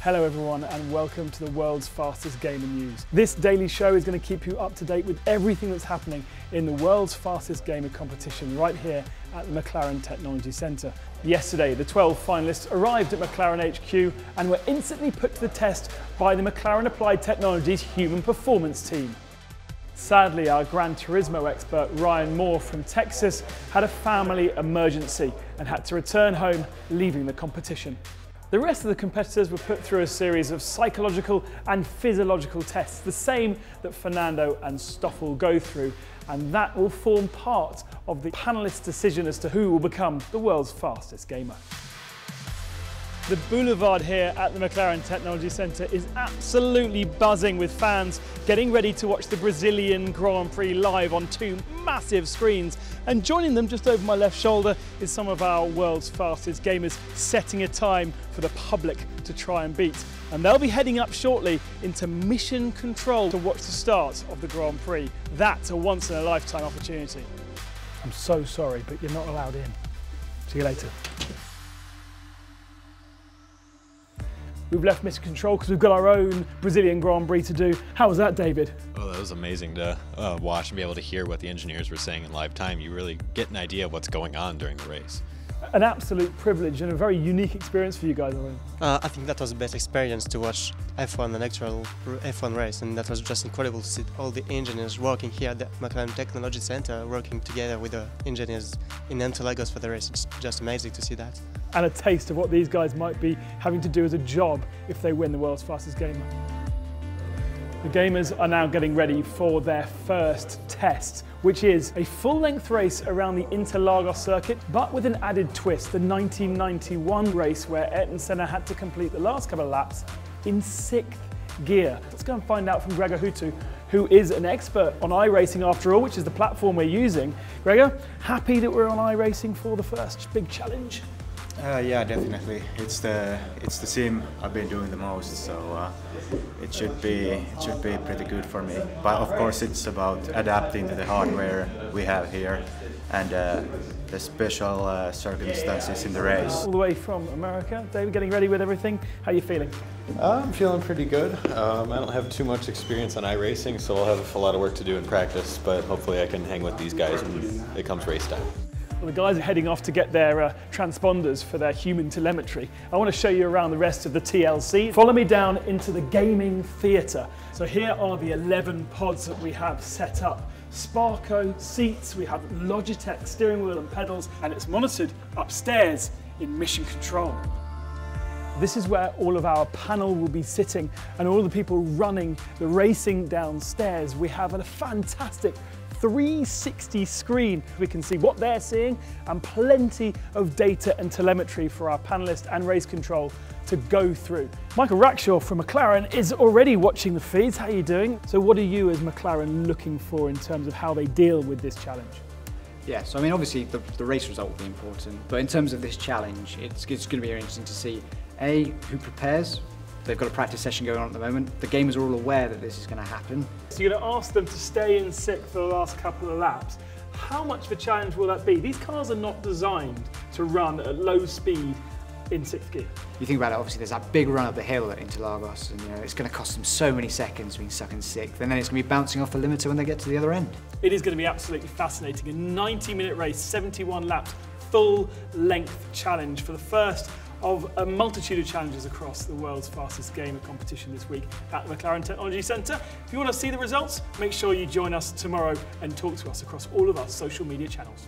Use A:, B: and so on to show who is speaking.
A: Hello everyone and welcome to the world's fastest gamer news. This daily show is going to keep you up to date with everything that's happening in the world's fastest gamer competition right here at the McLaren Technology Centre. Yesterday, the 12 finalists arrived at McLaren HQ and were instantly put to the test by the McLaren Applied Technologies Human Performance team. Sadly, our Gran Turismo expert Ryan Moore from Texas had a family emergency and had to return home, leaving the competition. The rest of the competitors were put through a series of psychological and physiological tests, the same that Fernando and Stoffel go through, and that will form part of the panelists' decision as to who will become the world's fastest gamer. The boulevard here at the McLaren Technology Centre is absolutely buzzing with fans getting ready to watch the Brazilian Grand Prix live on two massive screens. And joining them just over my left shoulder is some of our world's fastest gamers setting a time for the public to try and beat. And they'll be heading up shortly into mission control to watch the start of the Grand Prix. That's a once-in-a-lifetime opportunity. I'm so sorry, but you're not allowed in. See you later. We've left mission control because we've got our own Brazilian Grand Prix to do. How was that, David?
B: Oh, that was amazing to watch and be able to hear what the engineers were saying in live time. You really get an idea of what's going on during the race.
A: An absolute privilege and a very unique experience for you guys, I think.
C: I think that was the best experience to watch F1, an actual F1 race, and that was just incredible to see all the engineers working here at the McLaren Technology Centre, working together with the engineers in Interlagos for the race. It's just amazing to see that.
A: And a taste of what these guys might be having to do as a job if they win the world's fastest gamer. The gamers are now getting ready for their first test, which is a full-length race around the Interlagos circuit, but with an added twist, the 1991 race where Ayrton Senna had to complete the last couple of laps in 6th gear. Let's go and find out from Gregor Hutu, who is an expert on iRacing after all, which is the platform we're using. Gregor, happy that we're on iRacing for the first big challenge?
D: Yeah, definitely. It's the sim I've been doing the most, so it should be pretty good for me. But of course, it's about adapting to the hardware we have here and the special circumstances in the race.
A: All the way from America, David, getting ready with everything. How are you feeling?
B: I'm feeling pretty good. I don't have too much experience on iRacing, so I'll have a lot of work to do in practice, but hopefully I can hang with these guys when it comes race time.
A: Well, the guys are heading off to get their transponders for their human telemetry. I want to show you around the rest of the TLC. Follow me down into the gaming theatre. So here are the 11 pods that we have set up. Sparco seats, we have Logitech steering wheel and pedals, and it's monitored upstairs in mission control. This is where all of our panel will be sitting and all the people running the racing downstairs. We have a fantastic 360 screen. We can see what they're seeing and plenty of data and telemetry for our panelists and race control to go through. Michael Rackshaw from McLaren is already watching the feeds. How are you doing? So what are you as McLaren looking for in terms of how they deal with this challenge?
E: Yeah, so I mean obviously the race result will be important, but in terms of this challenge, it's going to be interesting to see who prepares. They've got a practice session going on at the moment. The gamers are all aware that this is going to happen. So you're going to ask them to stay in 6th for the last couple of laps. How much of a challenge will that be? These cars are not designed to run at low speed in 6th gear. You think about it, obviously there's that big run up the hill at Interlagos, and it's going to cost them so many seconds being stuck in 6th, and then it's going to be bouncing off the limiter when they get to the other end. It is going to be absolutely fascinating. A 90-minute race, 71 laps, full length challenge for the first of a multitude of challenges across the world's fastest gamer competition this week at the McLaren Technology Centre. If you want to see the results, make sure you join us tomorrow and talk to us across all of our social media channels.